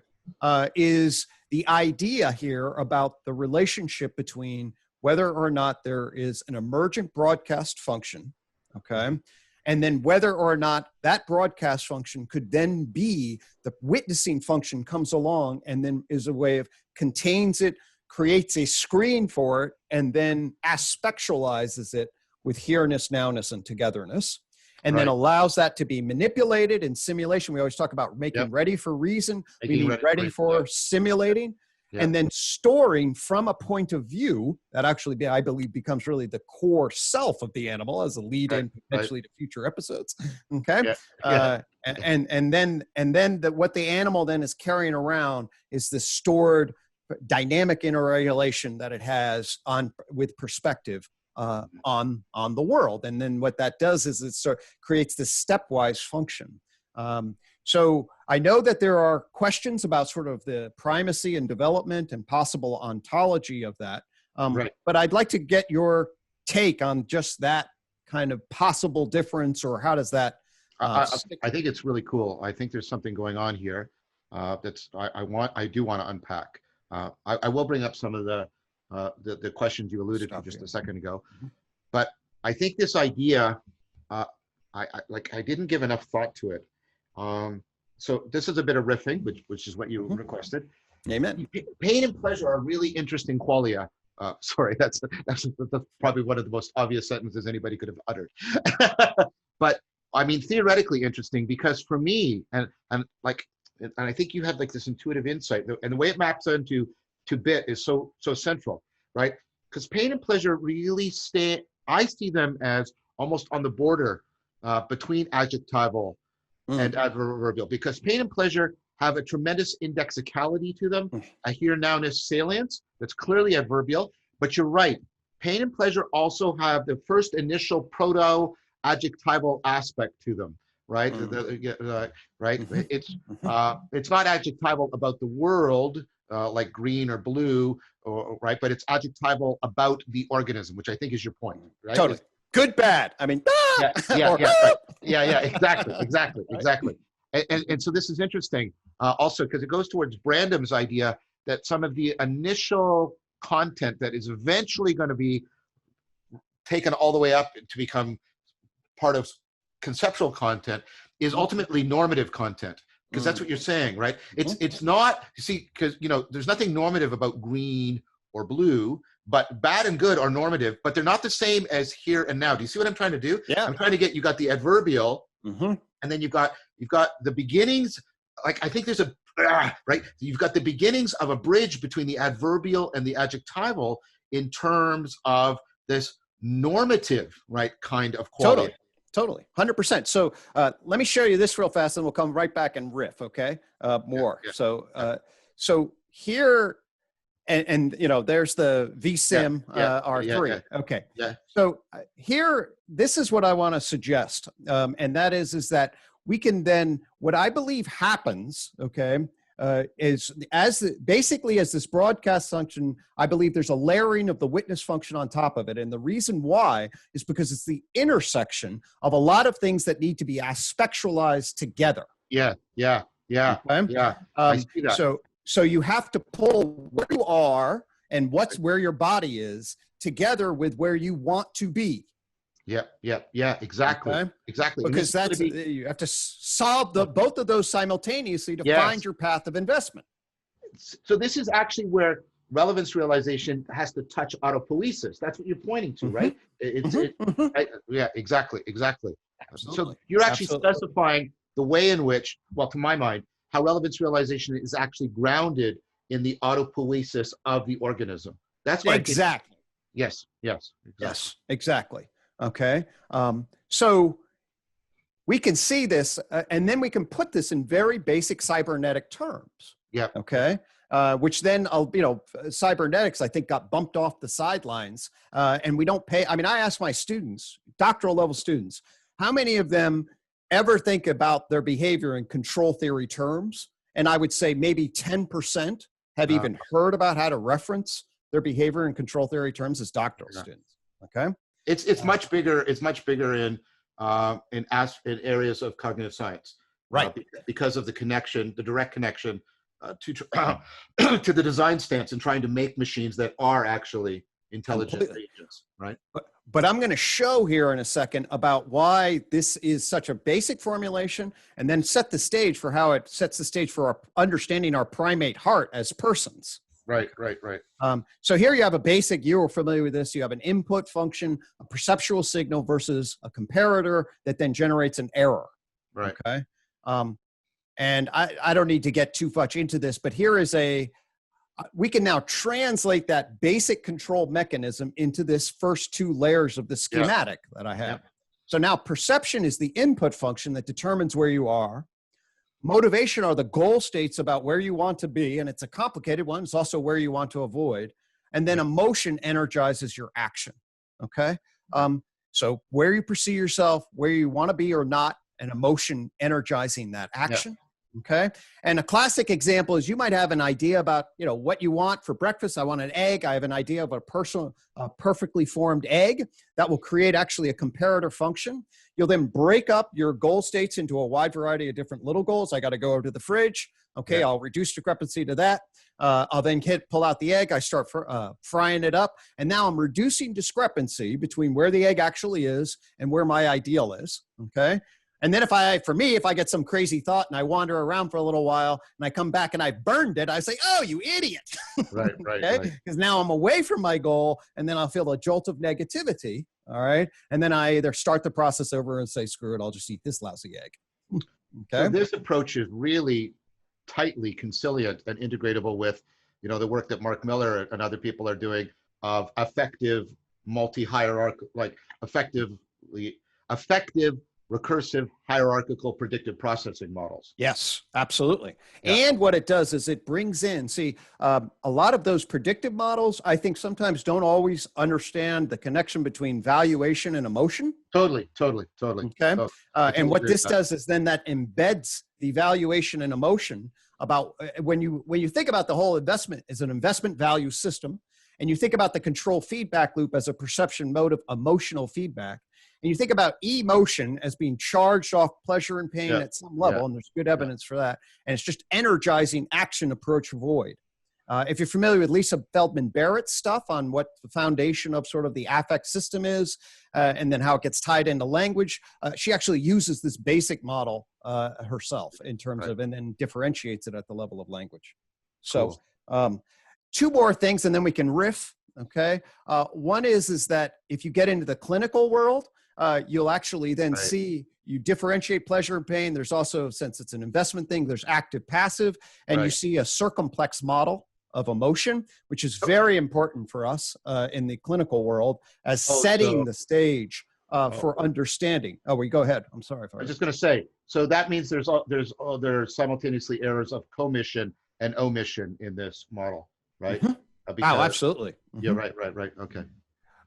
is the idea here about the relationship between whether or not there is an emergent broadcast function, okay, and then whether or not that broadcast function could then be the witnessing function comes along and then is a way of contains it, creates a screen for it, and then aspectualizes it with here-ness, now-ness, and togetherness, and then allows that to be manipulated in simulation. We always talk about making ready for reason, meaning ready for simulating, and then storing from a point of view that actually, I believe, becomes really the core self of the animal as a lead-in potentially to future episodes. Okay, and then what the animal then is carrying around is the stored dynamic interrelation that it has with perspective on the world. And then what that does is it sort of creates this stepwise function. So I know that there are questions about sort of the primacy and development and possible ontology of that. But I'd like to get your take on just that kind of possible difference, or how does that? I think it's really cool. I think there's something going on here that's I do want to unpack. I will bring up some of the questions you alluded to just a second ago, but I think this idea, I didn't give enough thought to it. So this is a bit of riffing, which is what you requested. Amen. Pain and pleasure are really interesting qualia. Sorry, that's probably one of the most obvious sentences anybody could have uttered. But I mean, theoretically interesting, because for me, and I think you have like this intuitive insight, and the way it maps into bit is so central, right? Because pain and pleasure really I see them as almost on the border between adjectival and adverbial, because pain and pleasure have a tremendous indexicality to them, a here-nowness salience that's clearly adverbial. But you're right, pain and pleasure also have the first initial proto-adjectival aspect to them, right? Right? It's not adjectival about the world, like green or blue, right? But it's adjectival about the organism, which I think is your point, right? Totally. Good, bad. I mean, Exactly. And so this is interesting also because it goes towards Brandam's idea that some of the initial content that is eventually going to be taken all the way up to become part of conceptual content is ultimately normative content, because that's what you're saying, right? It's not, you see, because there's nothing normative about green or blue, but bad and good are normative, but they're not the same as here and now. Do you see what I'm trying to do? Yeah. I'm trying to get, you got the adverbial, and then you've got the beginnings. Like I think there's right. You've got the beginnings of a bridge between the adverbial and the adjectival in terms of this normative, right, kind of quality. Totally. 100%. So let me show you this real fast, and we'll come right back and riff. Okay. More. So here. And there's the vSim R3. Okay. Yeah. So here, this is what I want to suggest, and that is that we can then, what I believe happens, okay, is basically as this broadcast function, I believe there's a layering of the witness function on top of it, and the reason why is because it's the intersection of a lot of things that need to be aspectualized together. Yeah. Okay? I see that. So you have to pull where you are and where your body is together with where you want to be. Yeah, exactly. Okay? Exactly. Because you have to solve both of those simultaneously to find your path of investment. So this is actually where relevance realization has to touch autopoiesis. That's what you're pointing to, right? Yeah, exactly. Absolutely. So you're actually specifying the way in which, well, to my mind, how relevance realization is actually grounded in the autopoiesis of the organism. That's why Exactly. Yes, exactly. Yes, exactly. Okay. So we can see this, and then we can put this in very basic cybernetic terms. Yeah. Okay. Which then, cybernetics, I think, got bumped off the sidelines, and we don't pay. I mean, I ask my students, doctoral level students, how many of them ever think about their behavior in control theory terms? And I would say maybe 10% have even heard about how to reference their behavior in control theory terms as doctoral students. Okay. It's much bigger. It's much bigger in areas of cognitive science, right? Because of the connection, the direct connection to to the design stance and trying to make machines that are actually intelligent agents, right? But I'm going to show here in a second about why this is such a basic formulation, and then set the stage for how it sets the stage for our understanding our primate heart as persons. Right. So here you have a basic, you're familiar with this, you have an input function, a perceptual signal versus a comparator that then generates an error. Right. Okay. And I don't need to get too much into this, but here is we can now translate that basic control mechanism into this first two layers of the schematic that I have. So now perception is the input function that determines where you are. Motivation are the goal states about where you want to be, and it's a complicated one. It's also where you want to avoid. And then emotion energizes your action, okay? So where you perceive yourself, where you want to be or not, and emotion energizing that action, okay? And a classic example is you might have an idea about, what you want for breakfast. I want an egg. I have an idea of a perfectly formed egg that will create actually a comparator function. You'll then break up your goal states into a wide variety of different little goals. I got to go over to the fridge. Okay, I'll reduce discrepancy to that. I'll then pull out the egg. I start frying it up. And now I'm reducing discrepancy between where the egg actually is and where my ideal is. Okay. And then if I get some crazy thought and I wander around for a little while and I come back and I burned it, I say, oh, you idiot. Right. Because now I'm away from my goal, and then I'll feel a jolt of negativity. All right. And then I either start the process over and say, screw it, I'll just eat this lousy egg. Okay. So this approach is really tightly conciliant and integratable with, the work that Mark Miller and other people are doing of effective multi-hierarchical, effective recursive hierarchical predictive processing models. Yes, absolutely. Yeah. And what it does is it brings in, a lot of those predictive models, I think sometimes don't always understand the connection between valuation and emotion. Totally. Okay. And what this does is then that embeds the valuation and emotion about when you think about the whole investment as an investment value system, and you think about the control feedback loop as a perception mode of emotional feedback, and you think about emotion as being charged off pleasure and pain at some level, and there's good evidence for that. And it's just energizing action, approach, avoid. If you're familiar with Lisa Feldman Barrett's stuff on what the foundation of sort of the affect system is, and then how it gets tied into language, she actually uses this basic model herself in terms of, and then differentiates it at the level of language. So two more things, and then we can riff. Okay. One is that if you get into the clinical world, you'll actually then see you differentiate pleasure and pain. There's also, since it's an investment thing, there's active, passive, and you see a circumplex model of emotion, which is very important for us in the clinical world as setting the stage for understanding. Oh, go ahead. I'm sorry. I was just going to say, so that means there's simultaneously errors of commission and omission in this model, right? Absolutely. Yeah, right. Okay.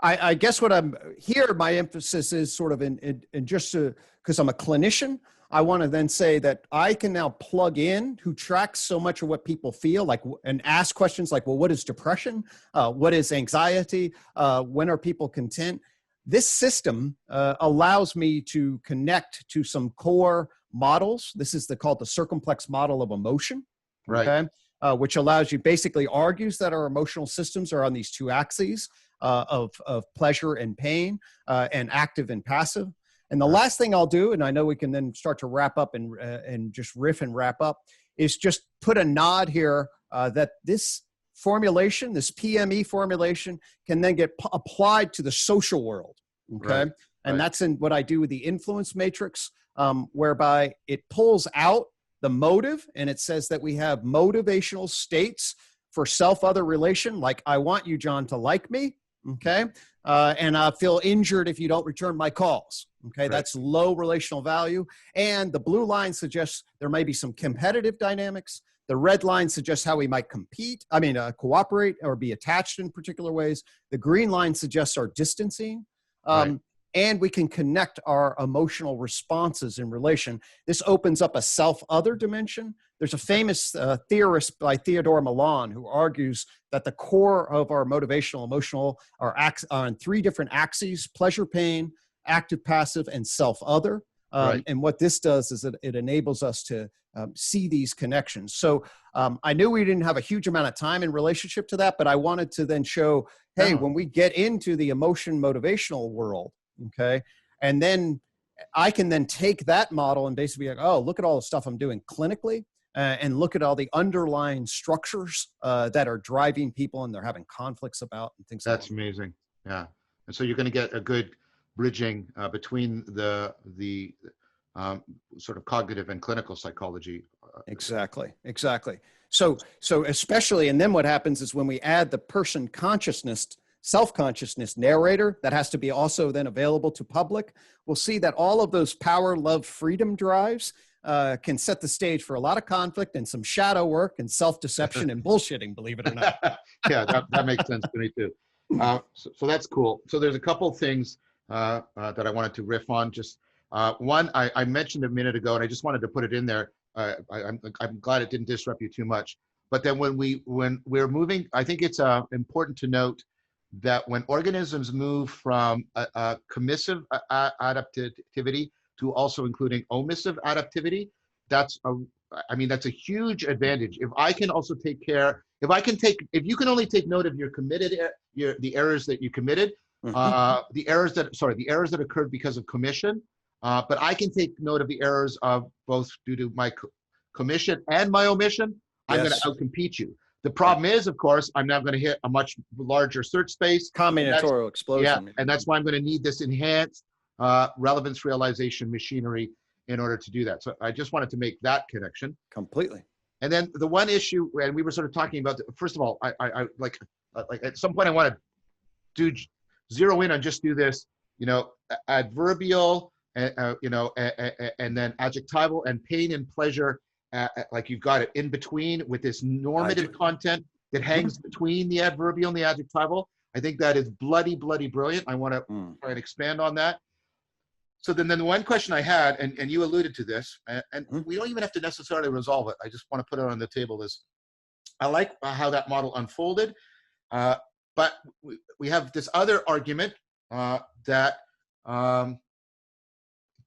I guess what I'm here, my emphasis is sort of in just because I'm a clinician, I want to then say that I can now plug in who tracks so much of what people feel and ask questions like, well, what is depression? What is anxiety? When are people content? This system allows me to connect to some core models. This is called the circumplex model of emotion. Right. Okay? Which allows you, basically argues that our emotional systems are on these two axes of pleasure and pain, and active and passive. And the last thing I'll do, and I know we can then start to wrap up and just riff and wrap up, is just put a nod here that this formulation, this PME formulation, can then get applied to the social world. Okay. And that's in what I do with the influence matrix, whereby it pulls out the motive and it says that we have motivational states for self-other relation, like I want you, John, to like me, okay? And I feel injured if you don't return my calls, okay? Right. That's low relational value. And the blue line suggests there may be some competitive dynamics. The red line suggests how we might cooperate or be attached in particular ways. The green line suggests our distancing. Right. And we can connect our emotional responses in relation. This opens up a self-other dimension. There's a famous theorist by Theodore Milan who argues that the core of our motivational, emotional are on three different axes: pleasure, pain, active, passive, and self-other. Right. And what this does is it enables us to see these connections. So I knew we didn't have a huge amount of time in relationship to that, but I wanted to then show, hey, when we get into the emotion motivational world, okay, and then I can then take that model and basically be like, oh, look at all the stuff I'm doing clinically, and look at all the underlying structures that are driving people and they're having conflicts about and things like that. That's amazing. Yeah. And so you're going to get a good bridging between the sort of cognitive and clinical psychology. Exactly. So especially, and then what happens is when we add the person consciousness, self-consciousness narrator, that has to be also then available to public, we'll see that all of those power, love, freedom drives can set the stage for a lot of conflict and some shadow work and self-deception and bullshitting, believe it or not. Yeah, that makes sense to me too. So that's cool. So there's a couple things that I wanted to riff on. Just one, I mentioned a minute ago, and I just wanted to put it in there. I'm glad it didn't disrupt you too much. But then when we're moving, I think it's important to note that when organisms move from a commissive adaptivity to also including omissive adaptivity, that's a huge advantage. If I can also take care, if you can only take note of your committed, the errors that you committed, the errors that occurred because of commission, but I can take note of the errors of both due to my commission and my omission, I'm going to outcompete you. The problem is, of course, I'm now going to hit a much larger search space. Combinatorial explosion. Yeah, and that's why I'm going to need this enhanced relevance realization machinery in order to do that. So I just wanted to make that connection. Completely. And then the one issue, and we were sort of talking about, first of all, I like at some point I want to zero in on just do this, adverbial, and then adjectival and pain and pleasure. Like you've got it in between with this normative content that hangs between the adverbial and the adjectival. I think that is bloody brilliant. I want to try and expand on that. So then the one question I had, and you alluded to this, and we don't even have to necessarily resolve it. I just want to put it on the table, is I like how that model unfolded, but we have this other argument that from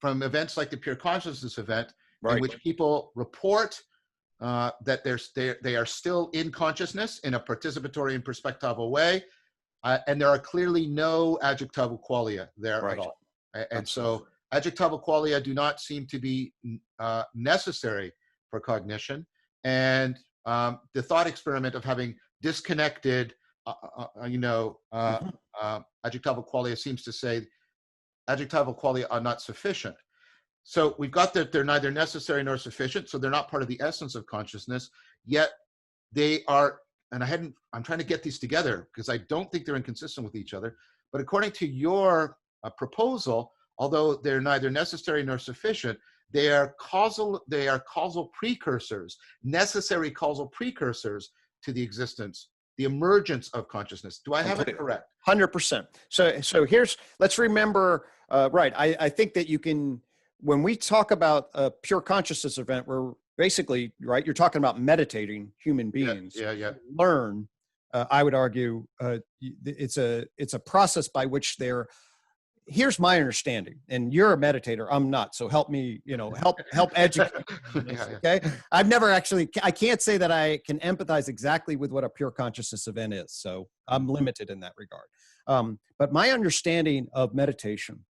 events like the pure consciousness event, in which people report that they are still in consciousness in a participatory and perspectival way, and there are clearly no adjectival qualia there at all. And so adjectival qualia do not seem to be necessary for cognition. And the thought experiment of having disconnected, adjectival qualia seems to say adjectival qualia are not sufficient. So we've got that they're neither necessary nor sufficient, so they're not part of the essence of consciousness, yet they are, and I'm trying to get these together because I don't think they're inconsistent with each other, but according to your proposal, although they're neither necessary nor sufficient, they are causal precursors, necessary causal precursors to the existence, the emergence of consciousness. Do I have it correct? 100%. So let's remember, I think that you can, when we talk about a pure consciousness event, we're basically, you're talking about meditating human beings. Yeah. Learn, I would argue, it's a process by which here's my understanding, and you're a meditator, I'm not, so help me, help educate me. Okay. I've never I can't say that I can empathize exactly with what a pure consciousness event is. So I'm limited in that regard. But my understanding of meditation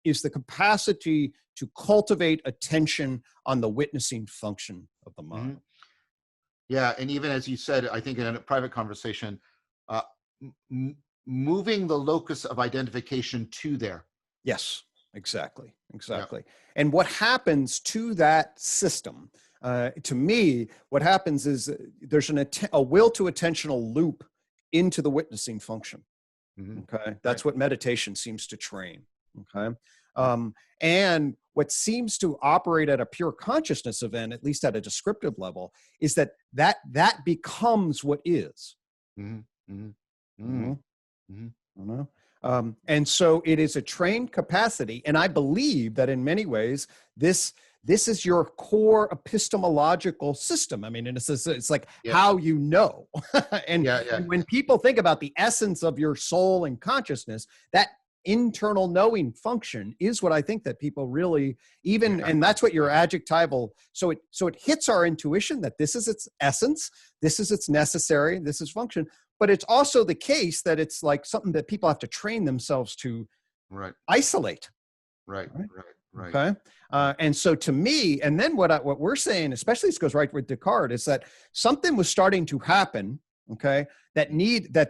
is the capacity to cultivate attention on the witnessing function of the mind. Yeah, and even as you said, I think in a private conversation, moving the locus of identification to there. Yes, exactly, Yeah. exactly. And what happens to that system, to me, what happens is there's a will to attentional loop into the witnessing function. Okay, that's what meditation seems to train. Okay, and what seems to operate at a pure consciousness event, at least at a descriptive level, is that becomes what is. You know? And so it is a trained capacity, and I believe that in many ways this is your core epistemological system. I mean, and it's like how you know. And when people think about the essence of your soul and consciousness, that internal knowing function is what I think that people really and that's what your adjectival. So it hits our intuition that this is its essence, this is its necessary, this is function. But it's also the case that it's like something that people have to train themselves to isolate. Right. Okay. And so to me, and then what we're saying, especially this goes right with Descartes, is that something was starting to happen, okay, that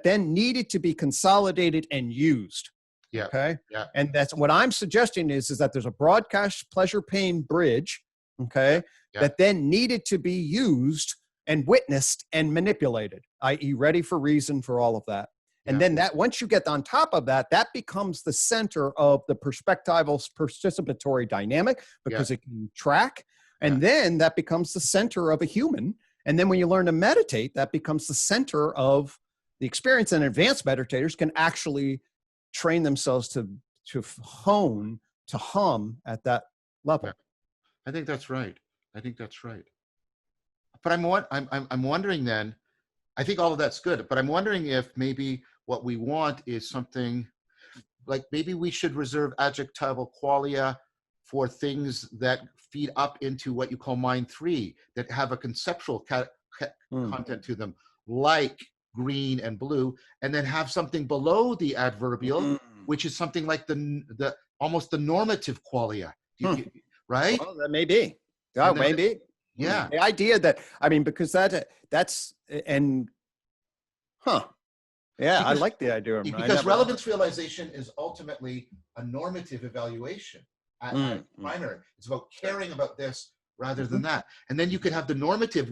then needed to be consolidated and used. Yeah. Okay. Yeah. And that's what I'm suggesting is that there's a broadcast pleasure pain bridge, okay, that then needed to be used and witnessed and manipulated, i.e. ready for reason for all of that. And then that once you get on top of that, that becomes the center of the perspectival participatory dynamic because it can track. And then that becomes the center of a human. And then when you learn to meditate, that becomes the center of the experience. And advanced meditators can actually train themselves to hone, to hum at that level. Yeah. I think that's right. But I'm wondering then, I think all of that's good, but I'm wondering if maybe what we want is something like maybe we should reserve adjectival qualia for things that feed up into what you call mind three, that have a conceptual content to them, like green and blue, and then have something below the adverbial, which is something like the almost the normative qualia, right? Well, that may be. Oh, maybe. Yeah. The idea that, I mean, because that's, and, yeah, because, I like the idea of because relevance realization is ultimately a normative evaluation at primary. It's about caring about this rather than that. And then you could have the normative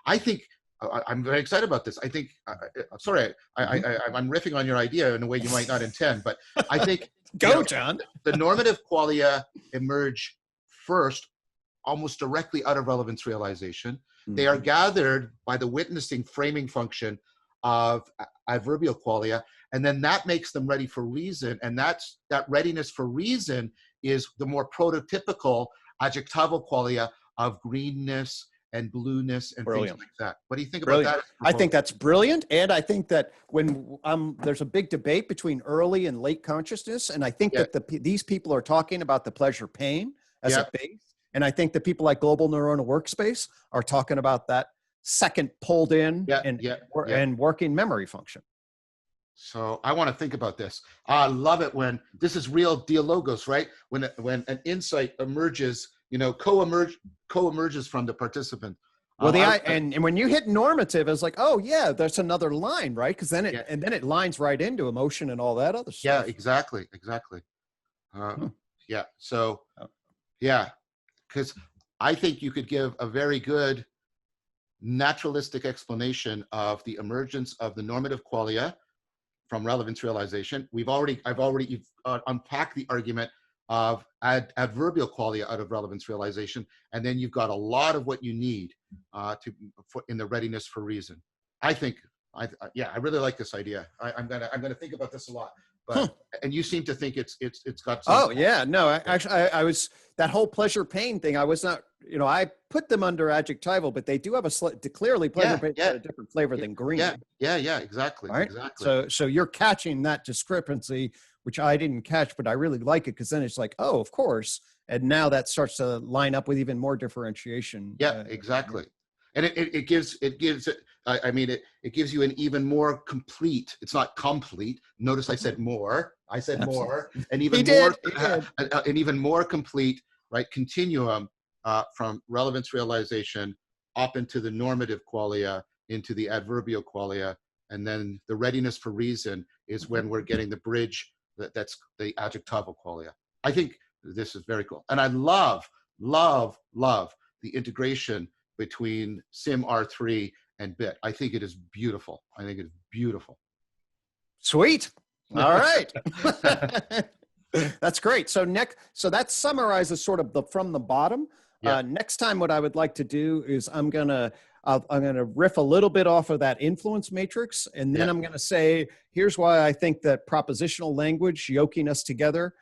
I think, I'm very excited about this. I think, sorry, I'm riffing on your idea in a way you might not intend, but I think John. The normative qualia emerge first, almost directly out of relevance realization. They are gathered by the witnessing framing function of adverbial qualia, and then that makes them ready for reason. And that readiness for reason is the more prototypical adjectival qualia of greenness and blueness and things like that. What do you think about that? I think that's brilliant. And I think that when there's a big debate between early and late consciousness, and I think that these people are talking about the pleasure pain as a base. And I think that people like Global Neuronal Workspace are talking about that second pulled in and working memory function. So I want to think about this. I love it when this is real dialogos, right? When an insight emerges, co-emerges from the participant. Well, and when you hit normative, it's like, oh yeah, that's another line, right? Because then it lines right into emotion and all that other stuff. Yeah, exactly. Yeah. So, because I think you could give a very good naturalistic explanation of the emergence of the normative qualia from relevance realization. I've already unpacked the argument of adverbial qualia out of relevance realization, and then you've got a lot of what you need in the readiness for reason. I think, I really like this idea. I'm gonna think about this a lot. But and you seem to think it's got some. Oh yeah, no, actually, I was that whole pleasure pain thing. I was not, I put them under adjectival, but they do have clearly pleasure pain a different flavor than green. Yeah, exactly, right? Exactly. So you're catching that discrepancy, which I didn't catch, but I really like it because then it's like, oh, of course, and now that starts to line up with even more differentiation. Yeah, exactly. And it gives you an even more complete. It's not complete. Notice I said more. I said more, and even more complete, right? Continuum from relevance realization up into the normative qualia, into the adverbial qualia, and then the readiness for reason is when we're getting the bridge that's the adjectival qualia. I think this is very cool. And I love, love, love the integration between sim R3 and bit. I think it is beautiful. I think it's beautiful. Sweet. All right. That's great. So so that summarizes sort of from the bottom. Yeah. Next time, what I would like to do is I'm gonna riff a little bit off of that influence matrix, and then I'm gonna say, here's why I think that propositional language yoking us together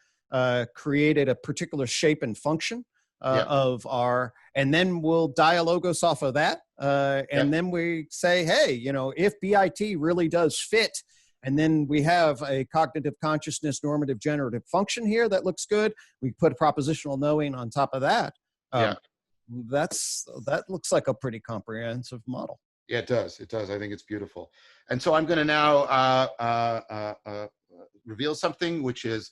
created a particular shape and function of our, and then we'll dialogos off of that, and then we say, hey, you know, if BIT really does fit. And then we have a cognitive consciousness normative generative function here that looks good. We put a propositional knowing on top of that. That looks like a pretty comprehensive model. Yeah, it does. It does. I think it's beautiful. And so I'm going to now reveal something, which is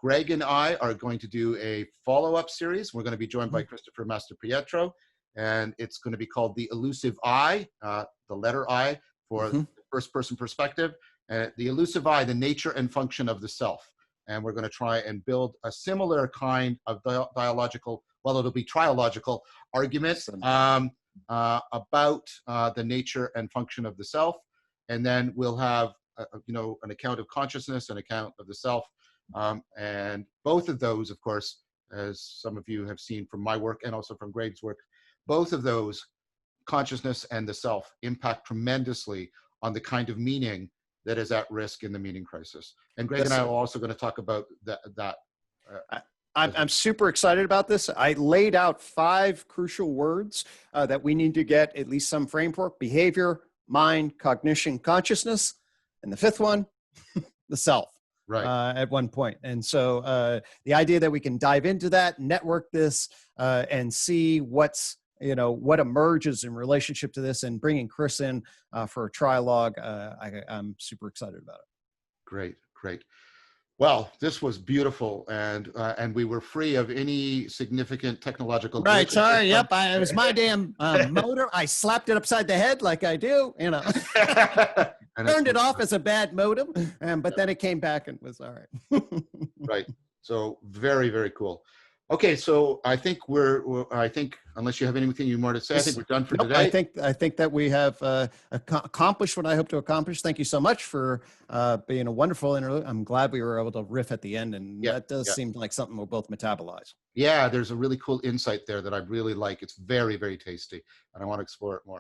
Gregg and I are going to do a follow-up series. We're going to be joined by Christopher Mastropietro, and it's going to be called The Elusive I, the letter I for the first-person perspective. The elusive I, the nature and function of the self. And we're going to try and build a similar kind of dialogical, well, it'll be trialogical argument about the nature and function of the self. And then we'll have, you know, an account of consciousness, an account of the self. And both of those, of course, as some of you have seen from my work and also from Gregg's work, both of those, consciousness and the self, impact tremendously on the kind of meaning that is at risk in the meaning crisis. And Gregg and I are also going to talk about that. I'm super excited about this. I laid out 5 crucial words that we need to get at least some frame for: behavior, mind, cognition, consciousness. And the 5th one, the self. Right. At one point. And so the idea that we can dive into that, network this, and see what emerges in relationship to this, and bringing Chris in for a trialogue. I'm super excited about it. Great, great. Well, this was beautiful, and we were free of any significed technological. Right. Sorry. Yep. It was my damn motor. I slapped it upside the head like I do. You know. Turned it off as a bad modem, but then it came back and was all right. Right. So very, very cool. Okay, so I think I think unless you have anything more to say, I think we're done for today. I think that we have accomplished what I hope to accomplish. Thank you so much for being a wonderful interlude. I'm glad we were able to riff at the end, and that does seem like something we'll both metabolize. Yeah, there's a really cool insight there that I really like. It's very, very tasty, and I want to explore it more.